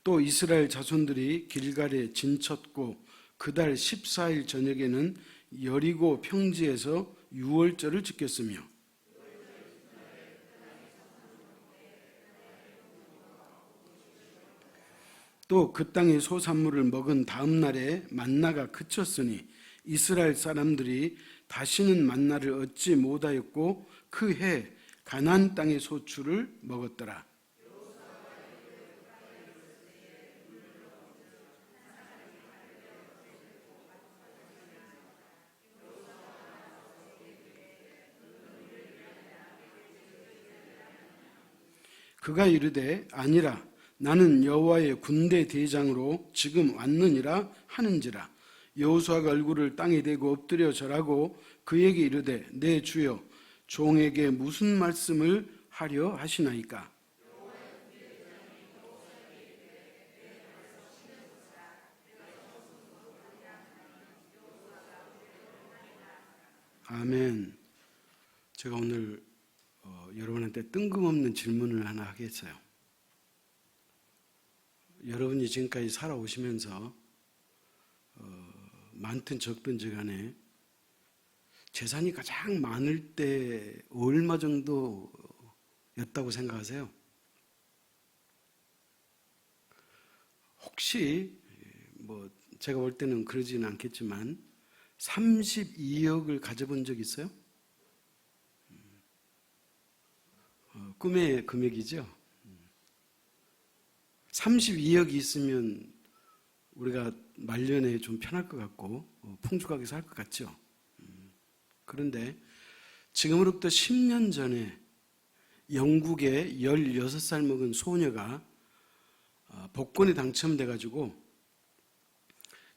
또 이스라엘 자손들이 길갈에 진쳤고 그달 14일 저녁에는 여리고 평지에서 유월절을 지켰으며 또 그 땅의 소산물을 먹은 다음 날에 만나가 그쳤으니 이스라엘 사람들이 다시는 만나를 얻지 못하였고 그 해 가나안 땅의 소출을 먹었더라. 그가 이르되 아니라 나는 여호와의 군대 대장으로 지금 왔느니라 하는지라. 여호수아가 얼굴을 땅에 대고 엎드려 절하고 그에게 이르되 내 주여 종에게 무슨 말씀을 하려 하시나이까. 아멘. 제가 오늘 여러분한테 뜬금없는 질문을 하나 하겠어요. 여러분이 지금까지 살아오시면서 많든 적든지 간에 재산이 가장 많을 때 얼마 정도였다고 생각하세요? 혹시 제가 볼 때는 그러지는 않겠지만 32억을 가져본 적 있어요? 꿈의 금액이죠. 32억이 있으면 우리가 말년에 좀 편할 것 같고 풍족하게 살 것 같죠. 그런데 지금으로부터 10년 전에 영국의 16살 먹은 소녀가 복권에 당첨돼가지고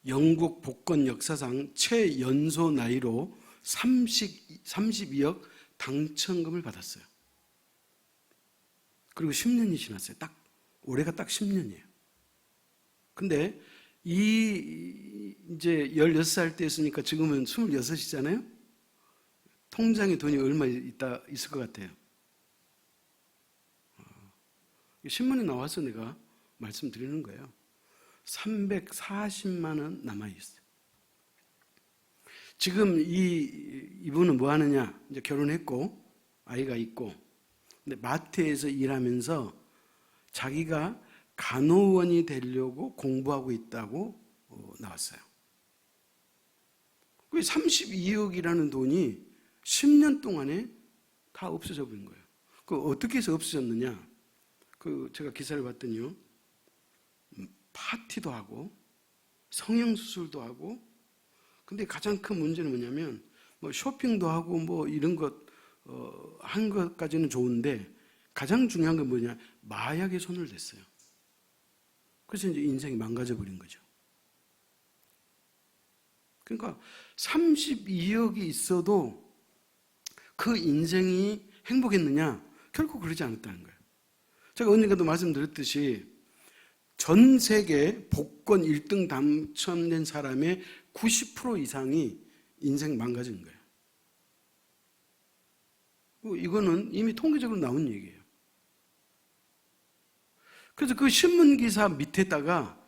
영국 복권 역사상 최연소 나이로 32억 당첨금을 받았어요. 그리고 10년이 지났어요. 올해가 딱 10년이에요. 근데 이제 16살 때였으니까 지금은 26이잖아요? 통장에 돈이 얼마 있을 것 같아요? 신문에 나와서 내가 말씀드리는 거예요. 340만 원 남아있어요. 지금 이분은 뭐 하느냐? 이제 결혼했고, 아이가 있고, 근데 마트에서 일하면서 자기가 간호원이 되려고 공부하고 있다고 나왔어요. 32억이라는 돈이 10년 동안에 다 없어져 버린 거예요. 어떻게 해서 없어졌느냐? 제가 기사를 봤더니요. 파티도 하고 성형수술도 하고, 근데 가장 큰 문제는 뭐냐면 쇼핑도 하고 이런 것 한 것까지는 좋은데 가장 중요한 건 뭐냐? 마약에 손을 댔어요. 그래서 이제 인생이 망가져 버린 거죠. 그러니까 32억이 있어도 그 인생이 행복했느냐? 결코 그러지 않았다는 거예요. 제가 언젠가도 말씀드렸듯이 전 세계 복권 1등 당첨된 사람의 90% 이상이 인생 망가진 거예요. 이거는 이미 통계적으로 나온 얘기예요. 그래서 그 신문기사 밑에다가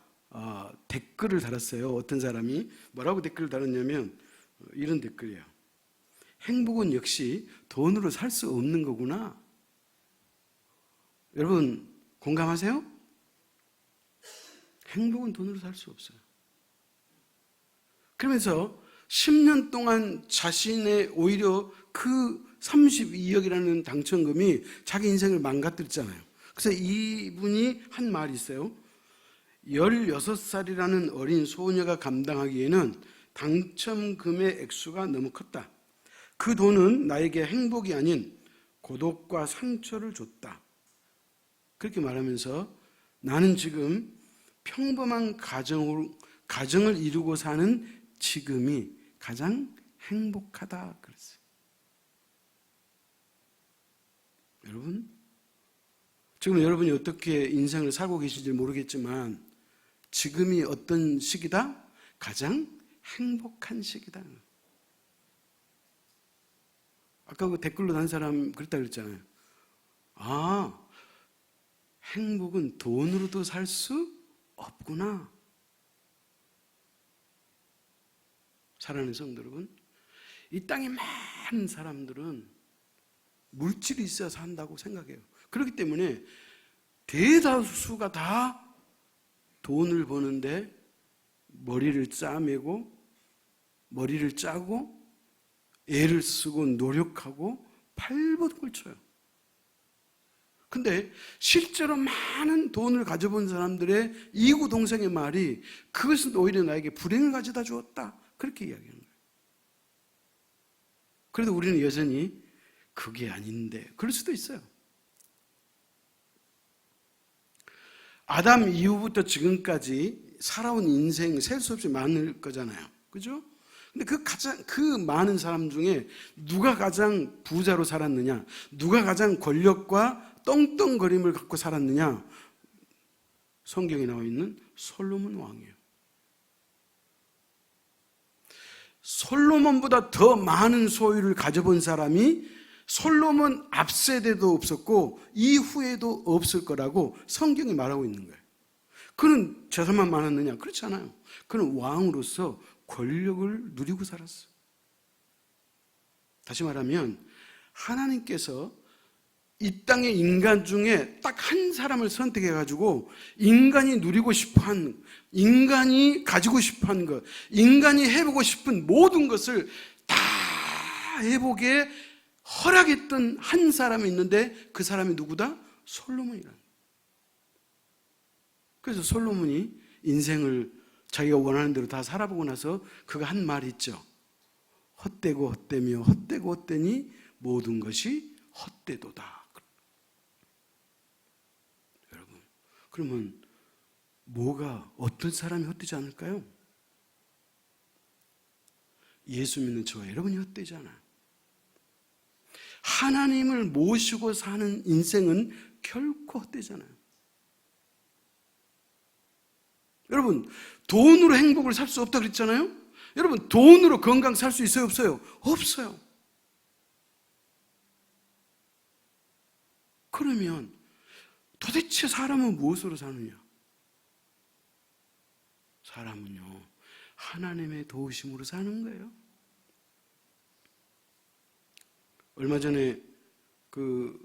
댓글을 달았어요. 어떤 사람이 뭐라고 댓글을 달았냐면 이런 댓글이에요. 행복은 역시 돈으로 살 수 없는 거구나. 여러분 공감하세요? 행복은 돈으로 살 수 없어요. 그러면서 10년 동안 자신의 오히려 그 32억이라는 당첨금이 자기 인생을 망가뜨렸잖아요. 그래서 이분이 한 말이 있어요. 16살이라는 어린 소녀가 감당하기에는 당첨금의 액수가 너무 컸다. 그 돈은 나에게 행복이 아닌 고독과 상처를 줬다. 그렇게 말하면서 나는 지금 평범한 가정을 이루고 사는 지금이 가장 행복하다 그랬어요. 여러분, 지금 여러분이 어떻게 인생을 살고 계신지 모르겠지만 지금이 어떤 시기다? 가장 행복한 시기다. 아까 그 댓글로 단 사람 그랬다 그랬잖아요. 행복은 돈으로도 살 수 없구나. 사랑하는 성도 여러분, 이 땅에 많은 사람들은 물질이 있어야 산다고 생각해요. 그렇기 때문에 대다수가 다 돈을 버는데 머리를 짜고 애를 쓰고 노력하고 발버둥을 쳐요. 근데 실제로 많은 돈을 가져본 사람들의 이구동성의 말이 그것은 오히려 나에게 불행을 가져다 주었다, 그렇게 이야기하는 거예요. 그래도 우리는 여전히 그게 아닌데, 그럴 수도 있어요. 아담 이후부터 지금까지 살아온 인생 셀 수 없이 많을 거잖아요. 그죠? 근데 그 많은 사람 중에 누가 가장 부자로 살았느냐? 누가 가장 권력과 떵떵거림을 갖고 살았느냐? 성경에 나와 있는 솔로몬 왕이에요. 솔로몬보다 더 많은 소유를 가져본 사람이 솔로몬 앞세대도 없었고 이후에도 없을 거라고 성경이 말하고 있는 거예요. 그는 재산만 많았느냐? 그렇지 않아요. 그는 왕으로서 권력을 누리고 살았어요. 다시 말하면 하나님께서 이 땅의 인간 중에 딱 한 사람을 선택해가지고 인간이 누리고 싶어한, 인간이 가지고 싶어한 것, 인간이 해보고 싶은 모든 것을 다 해보게 허락했던 한 사람이 있는데 그 사람이 누구다? 솔로몬이라는 거예요. 그래서 솔로몬이 인생을 자기가 원하는 대로 다 살아보고 나서 그가 한 말이 있죠. 헛되고 헛되며 헛되고 헛되니 모든 것이 헛되도다. 여러분, 그러면 어떤 사람이 헛되지 않을까요? 예수 믿는 저와 여러분이 헛되지 않아요. 하나님을 모시고 사는 인생은 결코 헛되잖아요. 여러분, 돈으로 행복을 살 수 없다 그랬잖아요. 여러분, 돈으로 건강 살 수 있어요, 없어요? 없어요. 그러면 도대체 사람은 무엇으로 사느냐? 사람은요, 하나님의 도우심으로 사는 거예요. 얼마 전에 그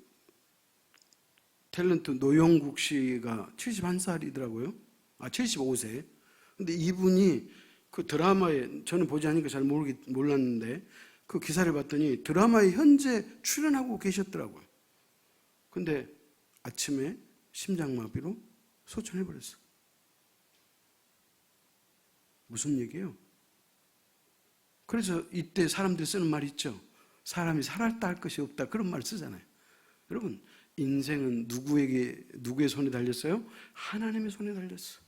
탤런트 노영국 씨가 71살이더라고요. 75세. 근데 이분이 그 드라마에, 저는 보지 않으니까 잘 몰랐는데 그 기사를 봤더니 드라마에 현재 출연하고 계셨더라고요. 근데 아침에 심장마비로 소천해버렸어요. 무슨 얘기예요? 그래서 이때 사람들이 쓰는 말이 있죠. 사람이 살았다 할 것이 없다, 그런 말 쓰잖아요. 여러분, 인생은 누구의 손에 달렸어요? 하나님의 손에 달렸어요.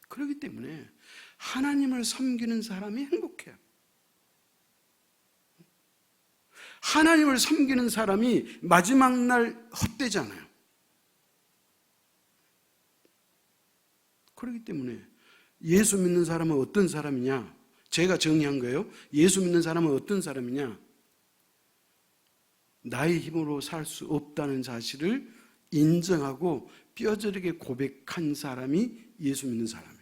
그렇기 때문에 하나님을 섬기는 사람이 행복해요. 하나님을 섬기는 사람이 마지막 날 헛되지 않아요. 그렇기 때문에 예수 믿는 사람은 어떤 사람이냐? 제가 정의한 거예요. 예수 믿는 사람은 어떤 사람이냐? 나의 힘으로 살 수 없다는 사실을 인정하고 뼈저리게 고백한 사람이 예수 믿는 사람이에요.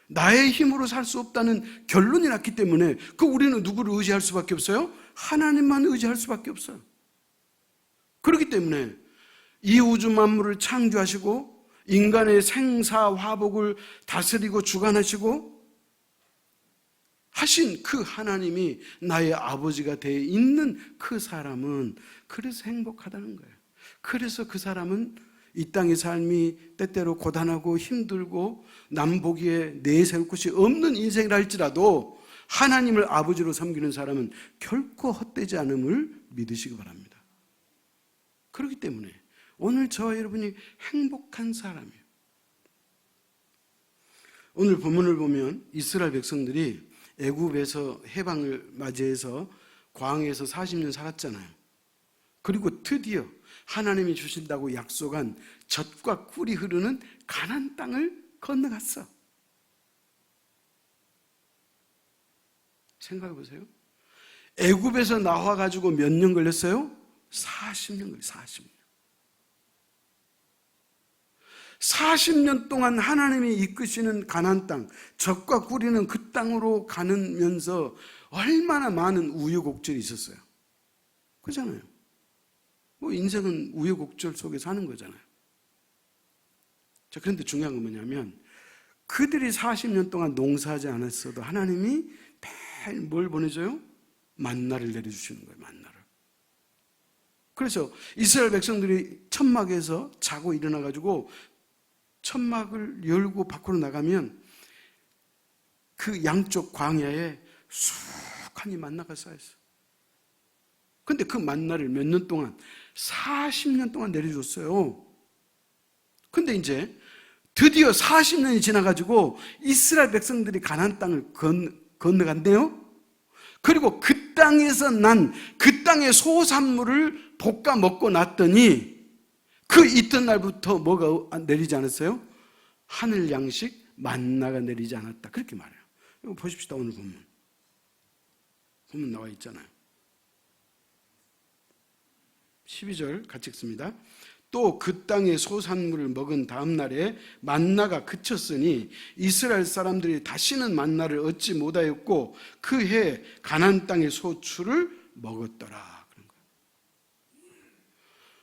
나의 힘으로 살 수 없다는 결론이 났기 때문에 우리는 누구를 의지할 수밖에 없어요? 하나님만 의지할 수밖에 없어요. 그렇기 때문에 이 우주 만물을 창조하시고 인간의 생사화복을 다스리고 주관하시고 하신 그 하나님이 나의 아버지가 되어 있는 그 사람은 그래서 행복하다는 거예요. 그래서 그 사람은 이 땅의 삶이 때때로 고단하고 힘들고 남 보기에 내세울 곳이 없는 인생이라 할지라도 하나님을 아버지로 섬기는 사람은 결코 헛되지 않음을 믿으시기 바랍니다. 그렇기 때문에 오늘 저와 여러분이 행복한 사람이에요. 오늘 본문을 보면 이스라엘 백성들이 애굽에서 해방을 맞이해서 광야에서 40년 살았잖아요. 그리고 드디어 하나님이 주신다고 약속한 젖과 꿀이 흐르는 가나안 땅을 건너갔어. 생각해 보세요. 애굽에서 나와가지고 몇 년 걸렸어요? 40년 걸렸어요. 40년. 40년 동안 하나님이 이끄시는 가나안 땅, 젖과 꿀이는 그 땅으로 가면서 얼마나 많은 우여곡절이 있었어요. 그렇잖아요. 뭐 인생은 우여곡절 속에 사는 거잖아요. 자, 그런데 중요한 건 뭐냐면 그들이 40년 동안 농사하지 않았어도 하나님이 매일 뭘 보내줘요? 만나를 내려주시는 거예요. 만나를. 그래서 이스라엘 백성들이 천막에서 자고 일어나가지고 천막을 열고 밖으로 나가면 그 양쪽 광야에 수북하니 만나가 쌓였어요. 근데 그 만나를 몇 년 동안 40년 동안 내려줬어요. 근데 이제 드디어 40년이 지나가지고 이스라엘 백성들이 가나안 땅을 건너간대요. 그리고 그 땅에서 난 그 땅의 소산물을 볶아 먹고 났더니 그 이튿날부터 뭐가 내리지 않았어요? 하늘 양식 만나가 내리지 않았다. 그렇게 말해요. 이거 보십시다. 오늘 본문 나와 있잖아요. 12절 같이 읽습니다. 또 그 땅의 소산물을 먹은 다음 날에 만나가 그쳤으니 이스라엘 사람들이 다시는 만나를 얻지 못하였고 그 해 가나안 땅의 소출을 먹었더라. 그런 거예요.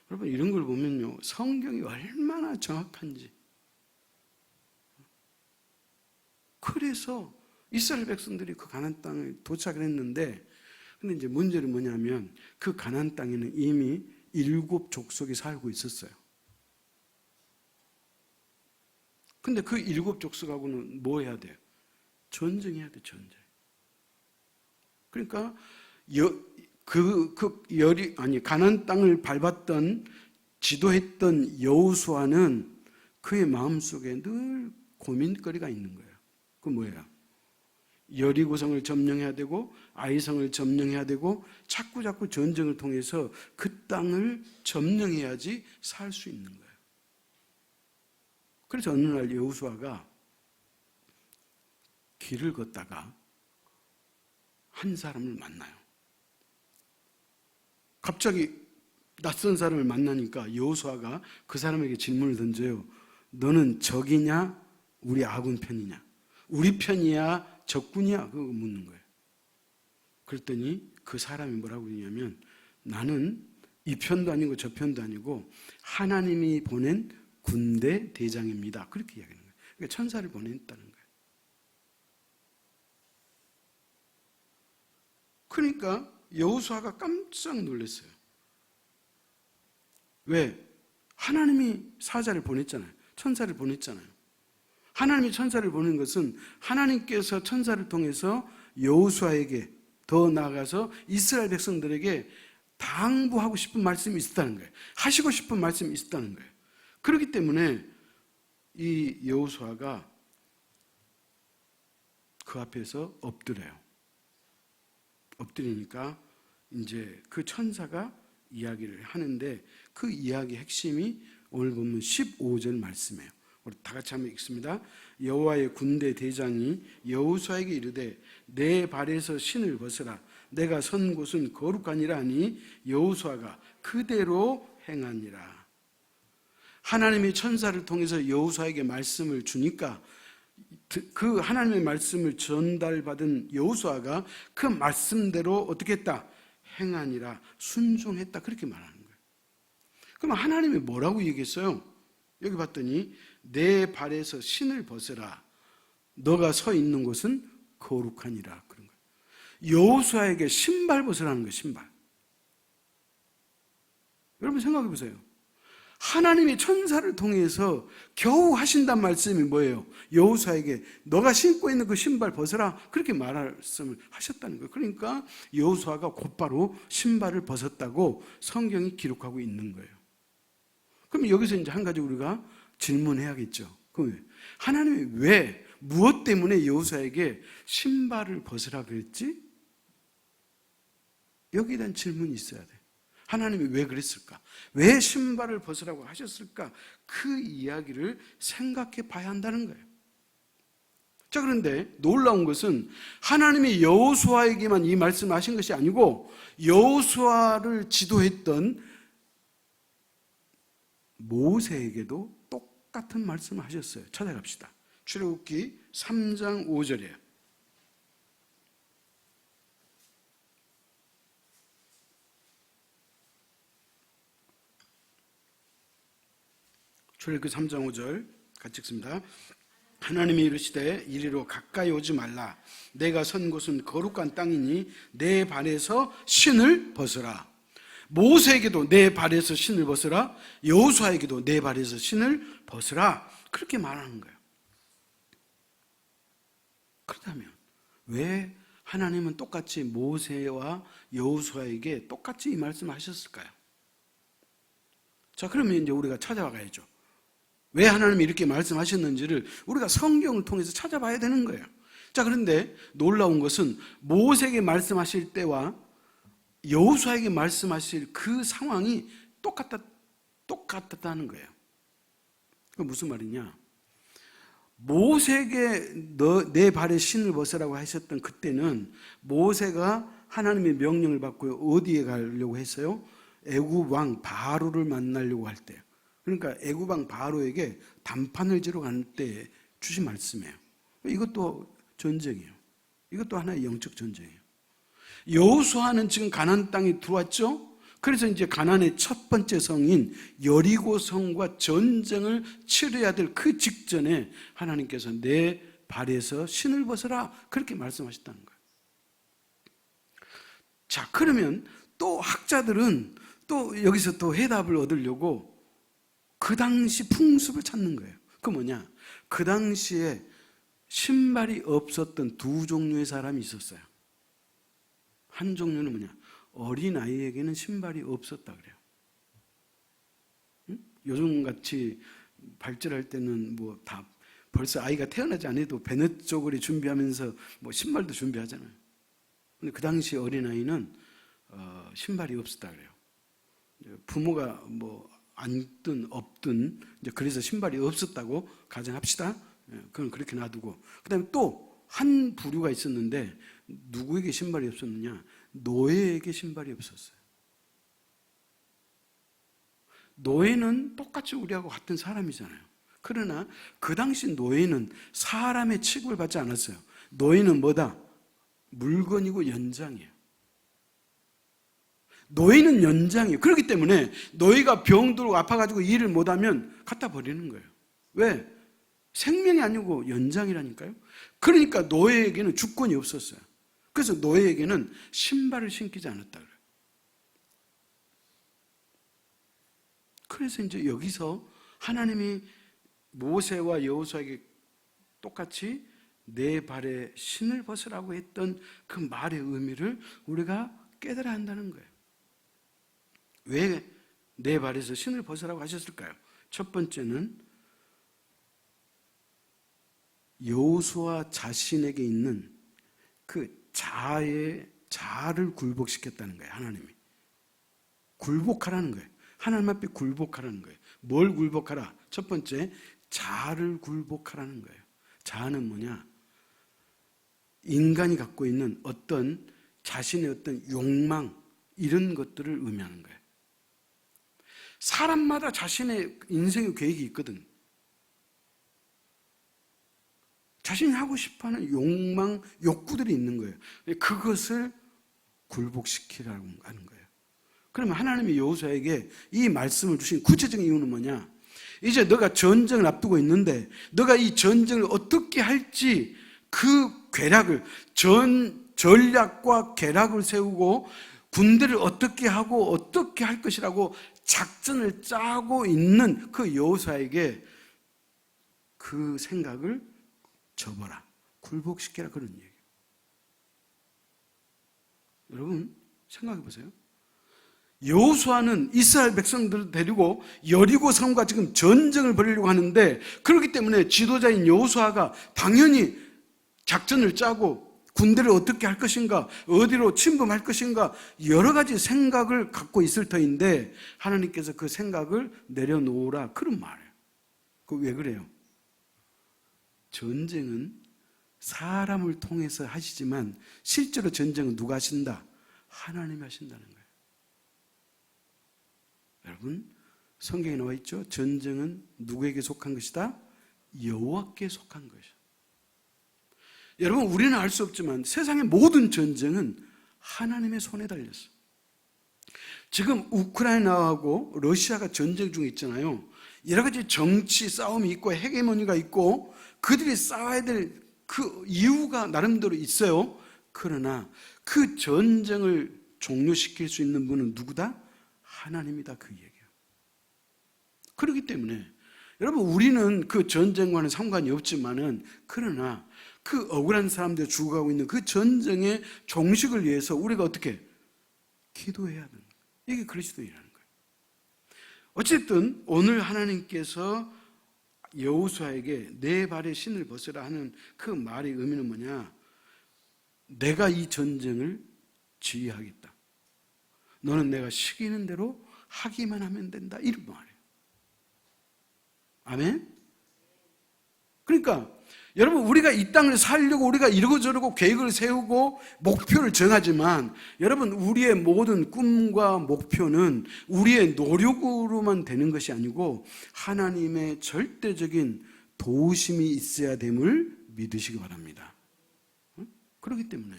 여러분 이런 걸 보면요, 성경이 얼마나 정확한지. 그래서 이스라엘 백성들이 그 가나안 땅에 도착을 했는데, 근데 이제 문제는 뭐냐면 그 가나안 땅에는 이미 7 족속이 살고 있었어요. 근데 그 7 족속하고는 뭐 해야 돼요? 전쟁해야 돼, 전쟁. 그러니까 가나안 땅을 밟았던, 지도했던 여호수아는 그의 마음속에 늘 고민거리가 있는 거예요. 그 뭐예요? 여리고성을 점령해야 되고 아이성을 점령해야 되고 자꾸 전쟁을 통해서 그 땅을 점령해야지 살 수 있는 거예요. 그래서 어느 날 여호수아가 길을 걷다가 한 사람을 만나요. 갑자기 낯선 사람을 만나니까 여호수아가 그 사람에게 질문을 던져요. 너는 적이냐 우리 아군 편이냐? 우리 편이야 적군이야? 그거 묻는 거예요. 그랬더니 그 사람이 뭐라고 그러냐면 나는 이 편도 아니고 저 편도 아니고 하나님이 보낸 군대 대장입니다. 그렇게 이야기하는 거예요. 그러니까 천사를 보냈다는 거예요. 그러니까 여호수아가 깜짝 놀랐어요. 왜? 하나님이 사자를 보냈잖아요. 천사를 보냈잖아요. 하나님이 천사를 보낸 것은 하나님께서 천사를 통해서 여호수아에게 더 나아가서 이스라엘 백성들에게 당부하고 싶은 말씀이 있었다는 거예요. 하시고 싶은 말씀이 있었다는 거예요. 그렇기 때문에 이 여호수아가 그 앞에서 엎드려요. 엎드리니까 이제 그 천사가 이야기를 하는데 그 이야기의 핵심이 오늘 보면 15절 말씀이에요. 우리 다 같이 한번 읽습니다. 여호와의 군대 대장이 여호수아에게 이르되 내 발에서 신을 벗으라. 내가 선 곳은 거룩하니라 하니 여호수아가 그대로 행하니라. 하나님이 천사를 통해서 여호수아에게 말씀을 주니까 그 하나님의 말씀을 전달받은 여호수아가 그 말씀대로 어떻게 했다? 행하니라. 순종했다. 그렇게 말하는 거예요. 그럼 하나님이 뭐라고 얘기했어요? 여기 봤더니 내 발에서 신을 벗으라. 너가 서 있는 곳은 거룩하니라. 그런 거예요. 여호수아에게 신발 벗으라는 거예요. 신발. 여러분 생각해 보세요. 하나님이 천사를 통해서 겨우 하신단 말씀이 뭐예요? 여호수아에게 너가 신고 있는 그 신발 벗어라. 그렇게 말씀을 하셨다는 거예요. 그러니까 여호수아가 곧바로 신발을 벗었다고 성경이 기록하고 있는 거예요. 그럼 여기서 이제 한 가지 우리가 질문해야겠죠. 그럼 하나님이 왜, 무엇 때문에 여호수아에게 신발을 벗으라 그랬지? 여기에 대한 질문이 있어야 돼. 하나님이 왜 그랬을까? 왜 신발을 벗으라고 하셨을까? 그 이야기를 생각해 봐야 한다는 거예요. 자, 그런데 놀라운 것은 하나님이 여호수아에게만 이 말씀을 하신 것이 아니고 여호수아를 지도했던 모세에게도 똑같은 말씀을 하셨어요. 찾아갑시다. 출애굽기 3장 5절이에요. 출애굽기 3장 5절 같이 읽습니다. 하나님이 이르시되 이리로 가까이 오지 말라. 내가 선 곳은 거룩한 땅이니 내 발에서 신을 벗으라. 모세에게도 내 발에서 신을 벗으라. 여호수아에게도 내 발에서 신을 벗으라. 그렇게 말하는 거예요. 그렇다면 왜 하나님은 똑같이 모세와 여호수아에게 똑같이 이 말씀을 하셨을까요? 자, 그러면 이제 우리가 찾아와 가야죠. 왜 하나님이 이렇게 말씀하셨는지를 우리가 성경을 통해서 찾아봐야 되는 거예요. 자, 그런데 놀라운 것은 모세에게 말씀하실 때와 여호수아에게 말씀하실 그 상황이 똑같았다는 거예요. 그 무슨 말이냐? 모세에게 내 발에 신을 벗으라고 하셨던 그때는 모세가 하나님의 명령을 받고 어디에 가려고 했어요? 애굽 왕 바로를 만나려고 할 때요. 그러니까 애굽 왕 바로에게 단판을 지러 가는 때 주신 말씀이에요. 이것도 전쟁이에요. 이것도 하나의 영적 전쟁이에요. 여호수아는 지금 가나안 땅에 들어왔죠. 그래서 이제 가나안의 첫 번째 성인 여리고 성과 전쟁을 치러야 될 그 직전에 하나님께서 내 발에서 신을 벗어라 그렇게 말씀하셨다는 거예요. 자, 그러면 또 학자들은 또 여기서 또 해답을 얻으려고 그 당시 풍습을 찾는 거예요. 그 뭐냐? 그 당시에 신발이 없었던 두 종류의 사람이 있었어요. 한 종류는 뭐냐? 어린아이에게는 신발이 없었다 그래요. 응? 요즘같이 발전할 때는 뭐 다 벌써 아이가 태어나지 않아도 베넷 쪼그리 준비하면서 뭐 신발도 준비하잖아요. 근데 그 당시 어린아이는 신발이 없었다 그래요. 부모가 뭐 앉든 없든 이제 그래서 신발이 없었다고 가정합시다. 그건 그렇게 놔두고 그다음에 또 한 부류가 있었는데 누구에게 신발이 없었느냐? 노예에게 신발이 없었어요. 노예는 똑같이 우리하고 같은 사람이잖아요. 그러나 그 당시 노예는 사람의 취급을 받지 않았어요. 노예는 뭐다? 물건이고 연장이에요. 노예는 연장이에요. 그렇기 때문에 노예가 병들고 아파가지고 일을 못하면 갖다 버리는 거예요. 왜? 생명이 아니고 연장이라니까요. 그러니까 노예에게는 주권이 없었어요. 그래서 노예에게는 신발을 신기지 않았다 그래요. 그래서 이제 여기서 하나님이 모세와 여호수아에게 똑같이 내 발에 신을 벗으라고 했던 그 말의 의미를 우리가 깨달아야 한다는 거예요. 왜 내 발에서 신을 벗으라고 하셨을까요? 첫 번째는 여호수아 자신에게 있는 그 자아를 굴복시켰다는 거예요. 하나님이 굴복하라는 거예요. 하나님 앞에 굴복하라는 거예요. 뭘 굴복하라? 첫 번째, 자아를 굴복하라는 거예요. 자아는 뭐냐? 인간이 갖고 있는 어떤 자신의 어떤 욕망 이런 것들을 의미하는 거예요. 사람마다 자신의 인생의 계획이 있거든. 자신이 하고 싶어하는 욕망, 욕구들이 있는 거예요. 그것을 굴복시키라고 하는 거예요. 그러면 하나님이 여호수아에게 이 말씀을 주신 구체적인 이유는 뭐냐? 이제 너가 전쟁을 앞두고 있는데 너가 이 전쟁을 어떻게 할지 그 계략을 전략과 계략을 세우고 군대를 어떻게 하고 어떻게 할 것이라고 작전을 짜고 있는 그 여호수아에게 그 생각을 접어라, 굴복시켜라 그런 얘기예요. 여러분 생각해 보세요. 여호수아는 이스라엘 백성들을 데리고 여리고 성과 지금 전쟁을 벌이려고 하는데 그렇기 때문에 지도자인 여호수아가 당연히 작전을 짜고 군대를 어떻게 할 것인가, 어디로 침범할 것인가 여러 가지 생각을 갖고 있을 터인데 하나님께서 그 생각을 내려놓으라 그런 말이에요. 그 왜 그래요? 전쟁은 사람을 통해서 하시지만 실제로 전쟁은 누가 하신다? 하나님이 하신다는 거예요. 여러분, 성경에 나와 있죠. 전쟁은 누구에게 속한 것이다? 여호와께 속한 것이다. 여러분, 우리는 알 수 없지만 세상의 모든 전쟁은 하나님의 손에 달렸어요. 지금 우크라이나하고 러시아가 전쟁 중에 있잖아요. 여러 가지 정치 싸움이 있고 헤게모니가 있고 그들이 싸워야 될 그 이유가 나름대로 있어요. 그러나 그 전쟁을 종료시킬 수 있는 분은 누구다? 하나님이다, 그 얘기예요. 그렇기 때문에 여러분, 우리는 그 전쟁과는 상관이 없지만은, 그러나 그 억울한 사람들 죽어가고 있는 그 전쟁의 종식을 위해서 우리가 어떻게 기도해야 되는 거예요. 이게 그리스도인이라는 거예요. 어쨌든 오늘 하나님께서 여호수아에게 내 발에 신을 벗으라 하는 그 말의 의미는 뭐냐? 내가 이 전쟁을 지휘하겠다. 너는 내가 시키는 대로 하기만 하면 된다, 이런 말이에요. 아멘? 그러니까 여러분, 우리가 이 땅을 살려고 우리가 이러고 저러고 계획을 세우고 목표를 정하지만, 여러분, 우리의 모든 꿈과 목표는 우리의 노력으로만 되는 것이 아니고 하나님의 절대적인 도우심이 있어야 됨을 믿으시기 바랍니다. 그렇기 때문에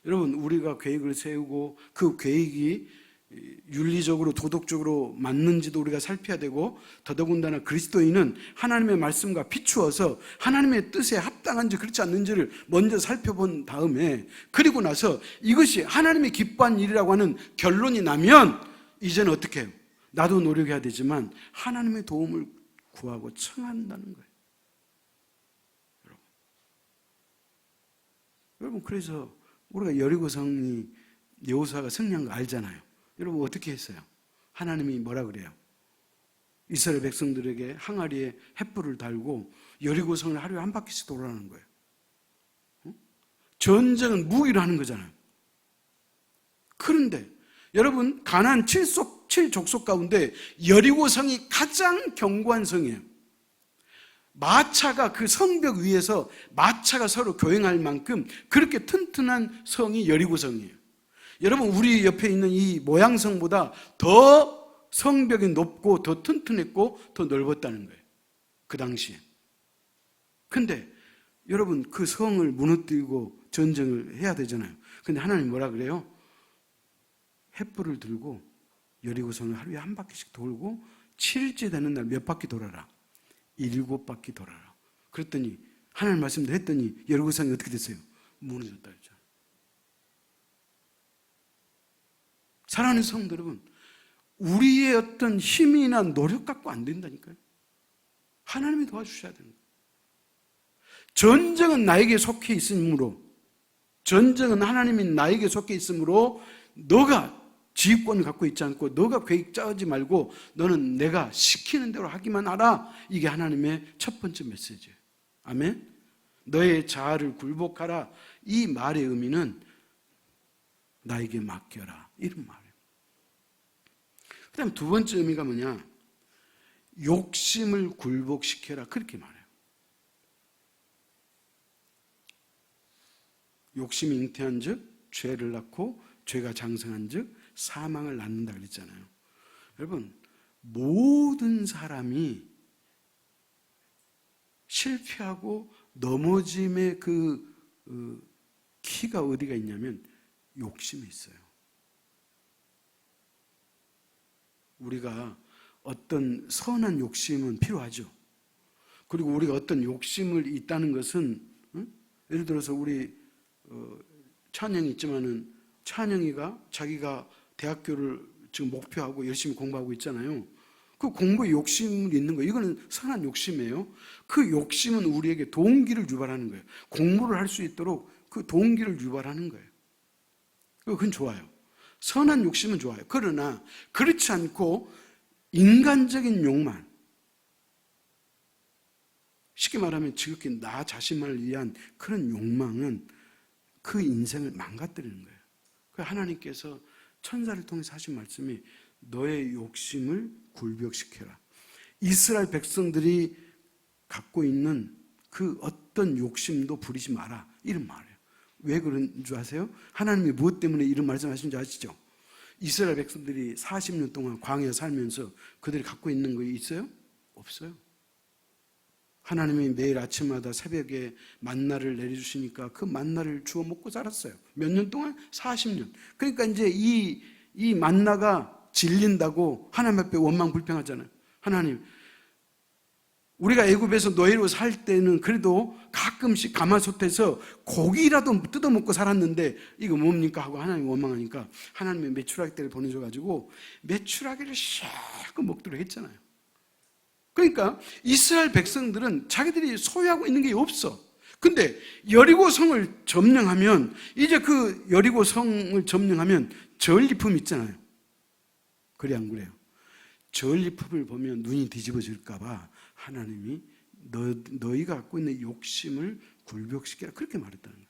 여러분, 우리가 계획을 세우고 그 계획이 윤리적으로 도덕적으로 맞는지도 우리가 살펴야 되고, 더더군다나 그리스도인은 하나님의 말씀과 비추어서 하나님의 뜻에 합당한지 그렇지 않는지를 먼저 살펴본 다음에, 그리고 나서 이것이 하나님이 기뻐한 일이라고 하는 결론이 나면 이제는 어떻게 해요? 나도 노력해야 되지만 하나님의 도움을 구하고 청한다는 거예요. 여러분, 그래서 우리가 여리고성이 여호수아가 승리한 거 알잖아요. 여러분, 어떻게 했어요? 하나님이 뭐라 그래요? 이스라엘 백성들에게 항아리에 횃불을 달고 여리고성을 하루에 한 바퀴씩 돌아가는 거예요. 전쟁은 무기로 하는 거잖아요. 그런데 여러분, 가나안 7족속 가운데 여리고성이 가장 견고한 성이에요. 마차가 그 성벽 위에서 마차가 서로 교행할 만큼 그렇게 튼튼한 성이 여리고성이에요. 여러분, 우리 옆에 있는 이 모양성보다 더 성벽이 높고 더 튼튼했고 더 넓었다는 거예요, 그 당시에. 근데 여러분, 그 성을 무너뜨리고 전쟁을 해야 되잖아요. 근데 하나님 뭐라 그래요? 횃불을 들고 여리고성을 하루에 한 바퀴씩 돌고 7일째 되는 날 몇 바퀴 돌아라? 7바퀴 돌아라. 그랬더니 하나님 말씀대로 했더니 여리고성이 어떻게 됐어요? 무너졌다 했죠. 사랑하는 성도 여러분, 우리의 어떤 힘이나 노력 갖고 안 된다니까요. 하나님이 도와주셔야 되는 거예요. 전쟁은 나에게 속해 있으므로, 전쟁은 하나님이 나에게 속해 있으므로 너가 지휘권을 갖고 있지 않고 너가 계획 짜지 말고 너는 내가 시키는 대로 하기만 하라. 이게 하나님의 첫 번째 메시지예요. 아멘? 너의 자아를 굴복하라. 이 말의 의미는 나에게 맡겨라, 이런 말이에요. 그 다음에 두 번째 의미가 뭐냐? 욕심을 굴복시켜라, 그렇게 말해요. 욕심이 잉태한 즉 죄를 낳고 죄가 장성한 즉 사망을 낳는다 그랬잖아요. 여러분, 모든 사람이 실패하고 넘어짐의 그 키가 어디가 있냐면 욕심이 있어요. 우리가 어떤 선한 욕심은 필요하죠. 그리고 우리가 어떤 욕심을 있다는 것은, 예를 들어서 우리 찬영이 있지만은 찬영이가 자기가 대학교를 지금 목표하고 열심히 공부하고 있잖아요. 그 공부에 욕심이 있는 거예요. 이거는 선한 욕심이에요. 그 욕심은 우리에게 동기를 유발하는 거예요. 공부를 할 수 있도록 그 동기를 유발하는 거예요. 그건 좋아요. 선한 욕심은 좋아요. 그러나 그렇지 않고 인간적인 욕망, 쉽게 말하면 지극히 나 자신만을 위한 그런 욕망은 그 인생을 망가뜨리는 거예요. 하나님께서 천사를 통해서 하신 말씀이 너의 욕심을 굴복시켜라. 이스라엘 백성들이 갖고 있는 그 어떤 욕심도 부리지 마라, 이런 말이에요. 왜 그런 줄 아세요? 하나님이 무엇 때문에 이런 말씀하신 줄 아시죠? 이스라엘 백성들이 40년 동안 광야에 살면서 그들이 갖고 있는 거 있어요? 없어요. 하나님이 매일 아침마다 새벽에 만나를 내려주시니까 그 만나를 주워 먹고 살았어요. 몇 년 동안? 40년. 그러니까 이제 이 만나가 질린다고 하나님 앞에 원망불평하잖아요. 하나님, 우리가 애굽에서 노예로 살 때는 그래도 가끔씩 가마솥에서 고기라도 뜯어먹고 살았는데 이거 뭡니까 하고 하나님 원망하니까 하나님의 메추라기 떼를 보내줘가지고 메추라기를 실컷 먹도록 했잖아요. 그러니까 이스라엘 백성들은 자기들이 소유하고 있는 게 없어. 근데 여리고 성을 점령하면 이제 그 여리고 성을 점령하면 전리품 있잖아요. 그래 안 그래요? 전리품을 보면 눈이 뒤집어질까 봐 하나님이 너희가 갖고 있는 욕심을 굴복시키라 그렇게 말했다는 거예요.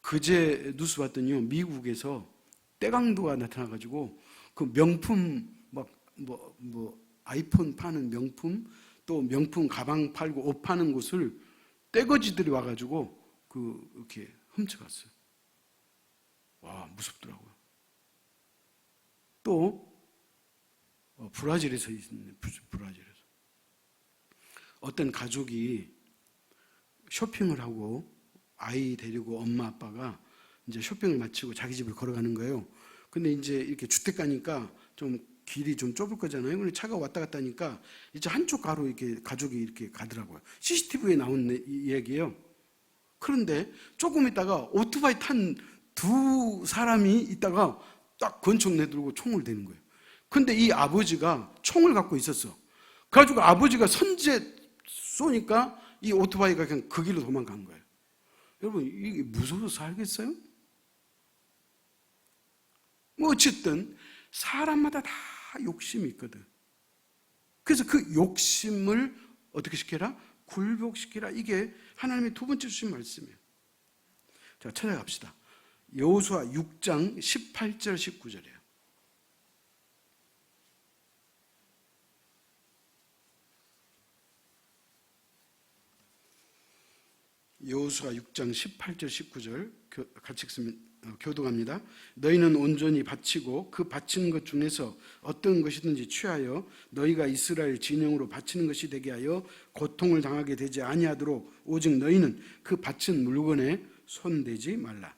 그제 뉴스 봤더니요, 미국에서 떼강도가 나타나가지고 그 명품 아이폰 파는 명품, 또 명품 가방 팔고 옷 파는 곳을 떼거지들이 와가지고 이렇게 훔쳐갔어요. 와, 무섭더라고요. 또 브라질에서 있는 브라질에서 어떤 가족이 쇼핑을 하고 아이 데리고 엄마 아빠가 이제 쇼핑을 마치고 자기 집을 걸어가는 거예요. 근데 이제 이렇게 주택 가니까 좀 길이 좀 좁을 거잖아요. 근데 차가 왔다 갔다 하니까 이제 한쪽 가로 이렇게 가족이 이렇게 가더라고요. CCTV에 나온 이야기예요. 그런데 조금 있다가 오토바이 탄 두 사람이 있다가 딱 권총 내들고 총을 대는 거예요. 근데 이 아버지가 총을 갖고 있었어. 그래가지고 아버지가 선제 쏘니까 이 오토바이가 그냥 그 길로 도망간 거예요. 여러분, 이게 무서워서 살겠어요? 뭐 어쨌든 사람마다 다 욕심이 있거든. 그래서 그 욕심을 어떻게 시켜라? 굴복시키라. 이게 하나님의 두 번째 주신 말씀이에요. 자, 찾아갑시다. 여호수아 6장 18절 19절이에요. 여호수아 6장 18절 19절 같이 읽으면 교독합니다. 너희는 온전히 바치고 그 바치는 것 중에서 어떤 것이든지 취하여 너희가 이스라엘 진영으로 바치는 것이 되게 하여 고통을 당하게 되지 아니하도록 오직 너희는 그 바친 물건에 손대지 말라.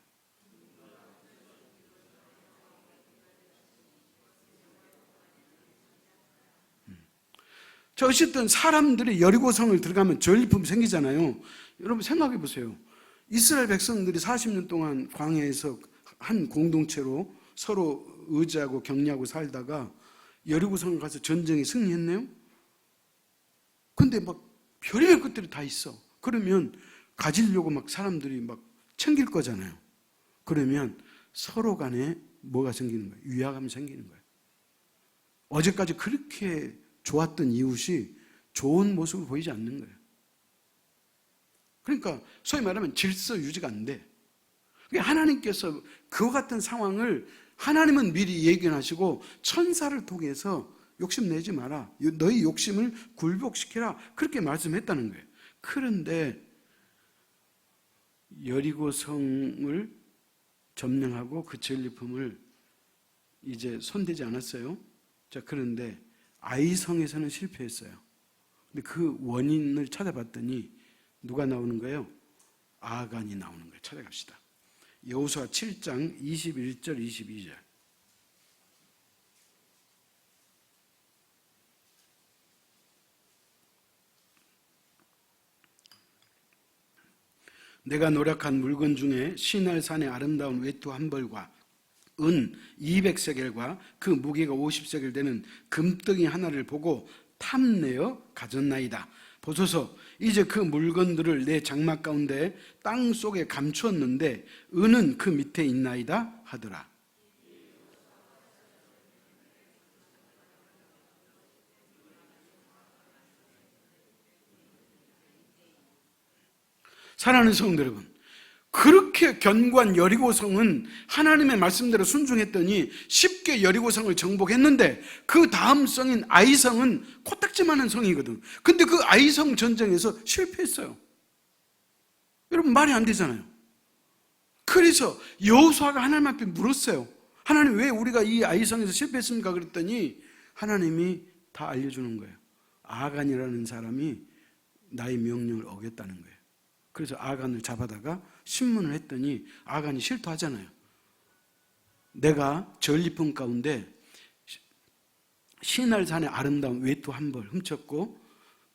자, 어쨌든 사람들이 여리고성을 들어가면 전리품 생기잖아요. 여러분 생각해 보세요. 이스라엘 백성들이 40년 동안 광야에서 한 공동체로 서로 의지하고 격려하고 살다가 여리고성을 가서 전쟁에 승리했네요. 근데 막 별의별 것들이 다 있어. 그러면 가지려고 막 사람들이 막 챙길 거잖아요. 그러면 서로 간에 뭐가 생기는 거예요? 위화감이 생기는 거예요. 어제까지 그렇게 좋았던 이웃이 좋은 모습을 보이지 않는 거예요. 그러니까 소위 말하면 질서 유지가 안 돼. 하나님께서 그와 같은 상황을 하나님은 미리 예견하시고 천사를 통해서 욕심내지 마라. 너희 욕심을 굴복시키라. 그렇게 말씀했다는 거예요. 그런데 여리고성을 점령하고 그 전리품을 이제 손대지 않았어요. 자, 그런데 아이성에서는 실패했어요. 근데 그 원인을 찾아봤더니 누가 나오는 거예요? 아간이 나오는 거예요. 찾아갑시다. 여호수아 7장 21절 22절. 내가 노력한 물건 중에 시날산의 아름다운 외투 한 벌과 은 200세겔과 그 무게가 50세겔 되는 금덩이 하나를 보고 탐내어 가졌나이다. 보소서, 이제 그 물건들을 내 장막 가운데 땅 속에 감추었는데 은은 그 밑에 있나이다 하더라. 사랑하는 성도 여러분, 그렇게 견고한 여리고성은 하나님의 말씀대로 순종했더니 쉽게 여리고성을 정복했는데 그 다음 성인 아이성은 코딱지만한 성이거든. 근데 그 아이성 전쟁에서 실패했어요. 여러분, 말이 안 되잖아요. 그래서 여호수아가 하나님 앞에 물었어요. 하나님 왜 우리가 이 아이성에서 실패했습니까? 그랬더니 하나님이 다 알려주는 거예요. 아간이라는 사람이 나의 명령을 어겼다는 거예요. 그래서 아간을 잡아다가 신문을 했더니 아간이 실토하잖아요. 내가 전리품 가운데 시날산의 아름다운 외투 한 벌 훔쳤고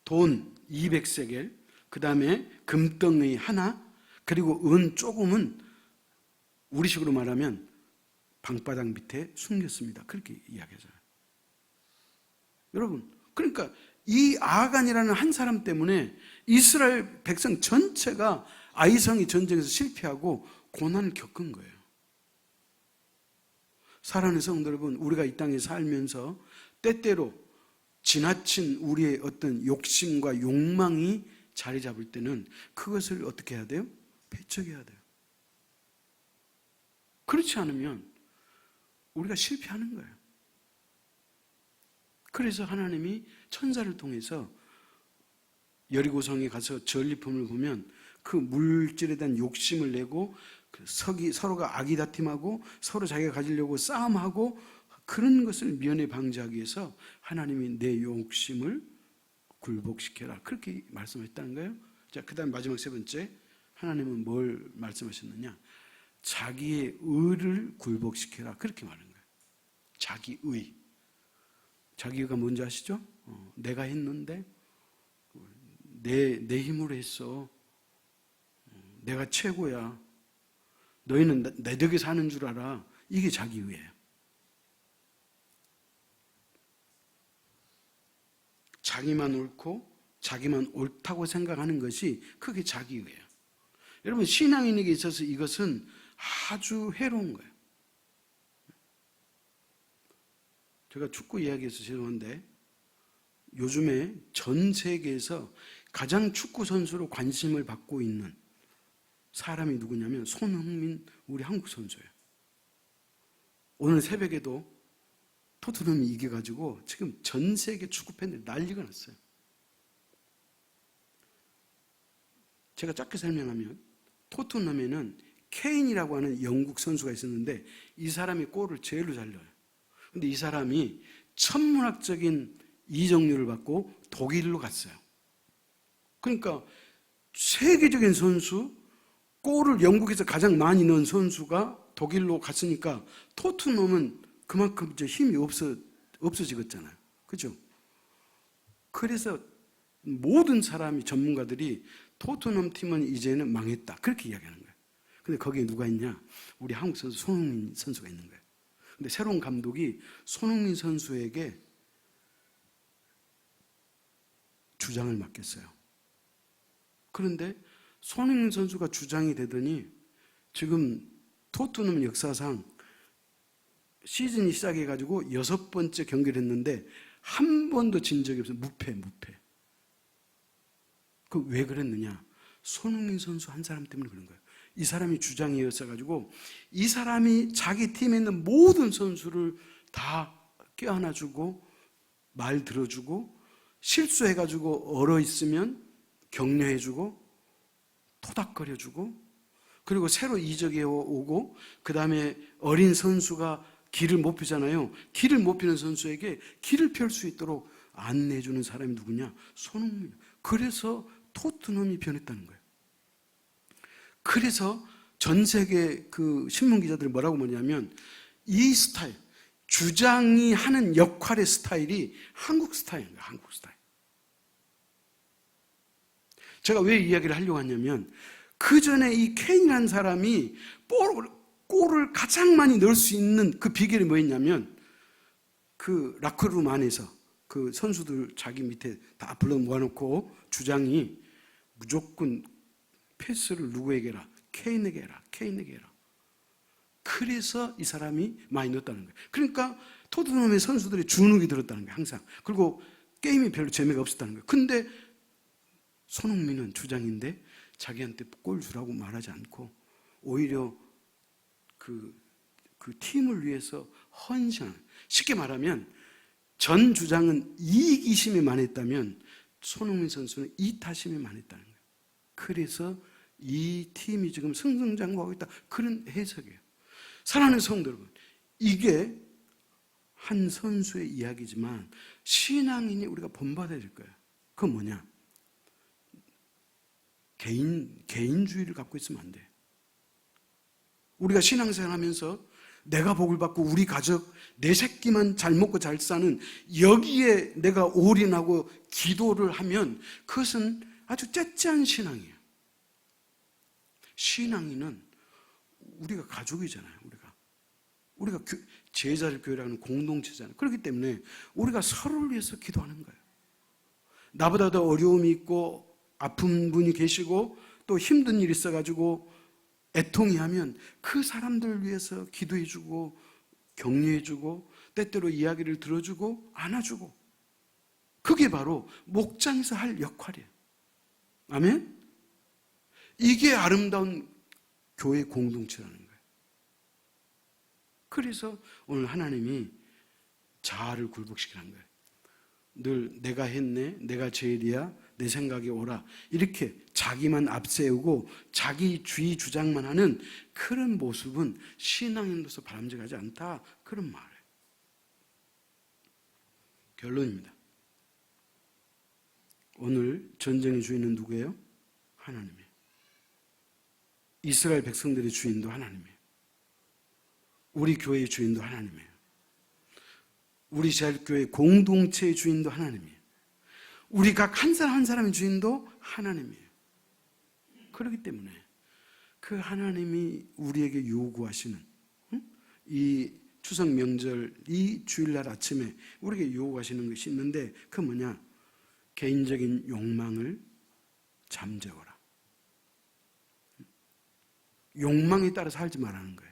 돈 200세겔, 그 다음에 금덩이 하나, 그리고 은 조금은 우리식으로 말하면 방바닥 밑에 숨겼습니다. 그렇게 이야기하잖아요. 여러분, 그러니까 이 아간이라는 한 사람 때문에 이스라엘 백성 전체가 아이성이 전쟁에서 실패하고 고난을 겪은 거예요. 사랑하는 성도 여러분, 우리가 이 땅에 살면서 때때로 지나친 우리의 어떤 욕심과 욕망이 자리 잡을 때는 그것을 어떻게 해야 돼요? 배척해야 돼요. 그렇지 않으면 우리가 실패하는 거예요. 그래서 하나님이 천사를 통해서 여리고성에 가서 전리품을 보면 그 물질에 대한 욕심을 내고 서로가 아기다툼하고 서로 자기가 가지려고 싸움하고 그런 것을 미연에 방지하기 위해서 하나님이 내 욕심을 굴복시켜라, 그렇게 말씀하셨다는 거예요. 자, 그 다음 마지막 세 번째, 하나님은 뭘 말씀하셨느냐? 자기의 의를 굴복시켜라, 그렇게 말하는 거예요. 자기의. 자기가 뭔지 아시죠? 내가 했는데 내 힘으로 했어. 내가 최고야. 너희는 내 덕에 사는 줄 알아. 이게 자기의예요. 자기만 옳고 자기만 옳다고 생각하는 것이 그게 자기의예요. 여러분, 신앙인에게 있어서 이것은 아주 해로운 거예요. 제가 축구 이야기해서 죄송한데 요즘에 전 세계에서 가장 축구 선수로 관심을 받고 있는 사람이 누구냐면 손흥민, 우리 한국 선수예요. 오늘 새벽에도 토트넘이 이겨가지고 지금 전 세계 축구 팬들이 난리가 났어요. 제가 짧게 설명하면 토트넘에는 케인이라고 하는 영국 선수가 있었는데 이 사람이 골을 제일로 잘 넣어요. 근데 이 사람이 천문학적인 이적료를 받고 독일로 갔어요. 그러니까 세계적인 선수, 골을 영국에서 가장 많이 넣은 선수가 독일로 갔으니까 토트넘은 그만큼 이제 힘이 없어지겠잖아요. 그죠? 그래서 모든 사람이, 전문가들이 토트넘 팀은 이제는 망했다, 그렇게 이야기하는 거예요. 근데 거기에 누가 있냐? 우리 한국 선수 손흥민 선수가 있는 거예요. 근데 새로운 감독이 손흥민 선수에게 주장을 맡겼어요. 그런데 손흥민 선수가 주장이 되더니 지금 토트넘 역사상 시즌이 시작해가지고 6번째 경기를 했는데 한 번도 진 적이 없어요. 무패. 그 왜 그랬느냐? 손흥민 선수 한 사람 때문에 그런 거예요. 이 사람이 주장이었어가지고 이 사람이 자기 팀에 있는 모든 선수를 다 껴안아주고 말 들어주고 실수해가지고 얼어있으면 격려해주고 토닥거려주고, 그리고 새로 이적해 오고 그 다음에 어린 선수가 길을 못 피잖아요. 길을 못 피는 선수에게 길을 펼 수 있도록 안내해주는 사람이 누구냐? 손흥민. 그래서 토트넘이 변했다는 거예요. 그래서 전 세계 그 신문 기자들이 뭐라고 뭐냐면 이 스타일, 주장이 하는 역할의 스타일이 한국 스타일인 거예요. 한국 스타일. 제가 왜 이야기를 하려고 하냐면 그 전에 이 케인이라는 사람이 골을 가장 많이 넣을 수 있는 그 비결이 뭐였냐면 그 라커룸 안에서 그 선수들 자기 밑에 다 불러 모아놓고 주장이 무조건 패스를 누구에게 해라? 케인에게 해라. 케인에게 해라. 그래서 이 사람이 많이 넣었다는 거예요. 그러니까 토트넘의 선수들이 주눅이 들었다는 거예요. 항상. 그리고 게임이 별로 재미가 없었다는 거예요. 근데 손흥민은 주장인데 자기한테 골 주라고 말하지 않고 오히려 그 팀을 위해서 헌신하는, 쉽게 말하면 전 주장은 이기심이 많았다면 손흥민 선수는 이타심이 많았다는 거예요. 그래서 이 팀이 지금 승승장구하고 있다, 그런 해석이에요. 사랑하는 성도 여러분, 이게 한 선수의 이야기지만 신앙인이 우리가 본받아야 될 거예요. 그건 뭐냐? 개인주의를 갖고 있으면 안 돼. 우리가 신앙생활 하면서 내가 복을 받고 우리 가족, 내 새끼만 잘 먹고 잘 사는 여기에 내가 올인하고 기도를 하면 그것은 아주 째째한 신앙이에요. 신앙인은 우리가 가족이잖아요. 우리가 제자를 교회라는 공동체잖아요. 그렇기 때문에 우리가 서로를 위해서 기도하는 거예요. 나보다 더 어려움이 있고 아픈 분이 계시고 또 힘든 일이 있어가지고 애통이 하면 그 사람들을 위해서 기도해주고 격려해주고 때때로 이야기를 들어주고 안아주고, 그게 바로 목장에서 할 역할이에요. 아멘? 이게 아름다운 교회 공동체라는 거예요. 그래서 오늘 하나님이 자아를 굴복시키는 거예요. 늘 내가 했네, 내가 제일이야, 내 생각이 옳아, 이렇게 자기만 앞세우고 자기 주장만 하는 그런 모습은 신앙인으로서 바람직하지 않다, 그런 말이에요. 결론입니다. 오늘 전쟁의 주인은 누구예요? 하나님이에요. 이스라엘 백성들의 주인도 하나님이에요. 우리 교회의 주인도 하나님이에요. 우리 제일교회 공동체의 주인도 하나님이에요. 우리 각 한 사람 한 사람의 주인도 하나님이에요. 그렇기 때문에 그 하나님이 우리에게 요구하시는 이 추석 명절 이 주일날 아침에 우리에게 요구하시는 것이 있는데, 그 뭐냐? 개인적인 욕망을 잠재워라. 욕망에 따라 살지 말라는 거예요.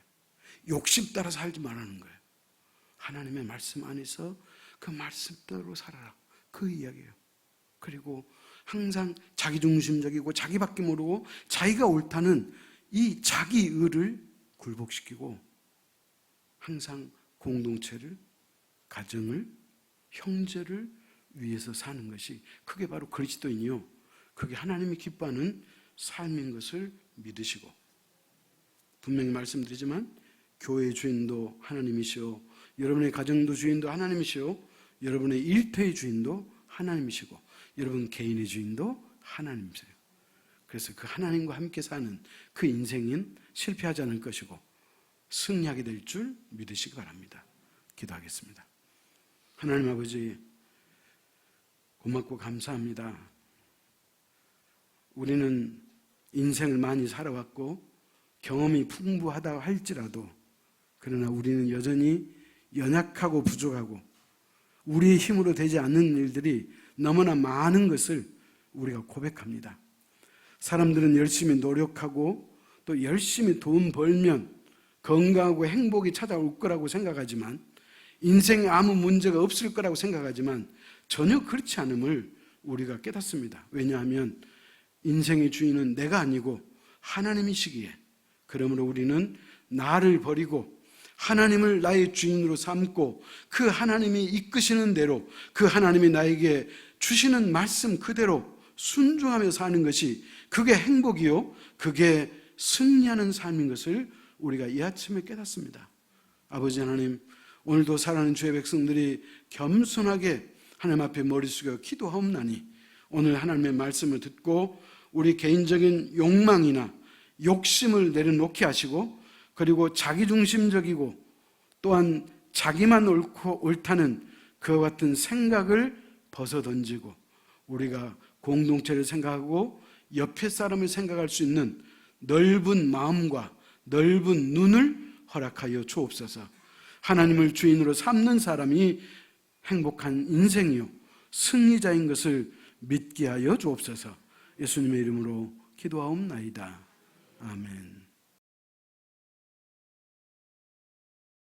욕심 따라 살지 말라는 거예요. 하나님의 말씀 안에서 그 말씀대로 살아라, 그 이야기예요. 그리고 항상 자기중심적이고 자기밖에 모르고 자기가 옳다는 이 자기의를 굴복시키고 항상 공동체를, 가정을, 형제를 위해서 사는 것이, 그게 바로 그리스도인이요, 그게 하나님이 기뻐하는 삶인 것을 믿으시고, 분명히 말씀드리지만 교회의 주인도 하나님이시오, 여러분의 가정도 주인도 하나님이시오, 여러분의 일터의 주인도 하나님이시고, 여러분 개인의 주인도 하나님이세요. 그래서 그 하나님과 함께 사는 그 인생은 실패하지 않을 것이고 승리하게 될 줄 믿으시기 바랍니다. 기도하겠습니다. 하나님 아버지, 고맙고 감사합니다. 우리는 인생을 많이 살아왔고 경험이 풍부하다 할지라도, 그러나 우리는 여전히 연약하고 부족하고 우리의 힘으로 되지 않는 일들이 너무나 많은 것을 우리가 고백합니다. 사람들은 열심히 노력하고 또 열심히 돈 벌면 건강하고 행복이 찾아올 거라고 생각하지만, 인생에 아무 문제가 없을 거라고 생각하지만 전혀 그렇지 않음을 우리가 깨닫습니다. 왜냐하면 인생의 주인은 내가 아니고 하나님이시기에, 그러므로 우리는 나를 버리고 하나님을 나의 주인으로 삼고 그 하나님이 이끄시는 대로, 그 하나님이 나에게 주시는 말씀 그대로 순종하며 사는 것이, 그게 행복이요, 그게 승리하는 삶인 것을 우리가 이 아침에 깨닫습니다. 아버지 하나님, 오늘도 사랑하는 주의 백성들이 겸손하게 하나님 앞에 머리 숙여 기도하옵나니, 오늘 하나님의 말씀을 듣고 우리 개인적인 욕망이나 욕심을 내려놓게 하시고, 그리고 자기중심적이고 또한 자기만 옳고 옳다는 그와 같은 생각을 벗어던지고 우리가 공동체를 생각하고 옆에 사람을 생각할 수 있는 넓은 마음과 넓은 눈을 허락하여 주옵소서. 하나님을 주인으로 삼는 사람이 행복한 인생이요 승리자인 것을 믿게 하여 주옵소서. 예수님의 이름으로 기도하옵나이다. 아멘.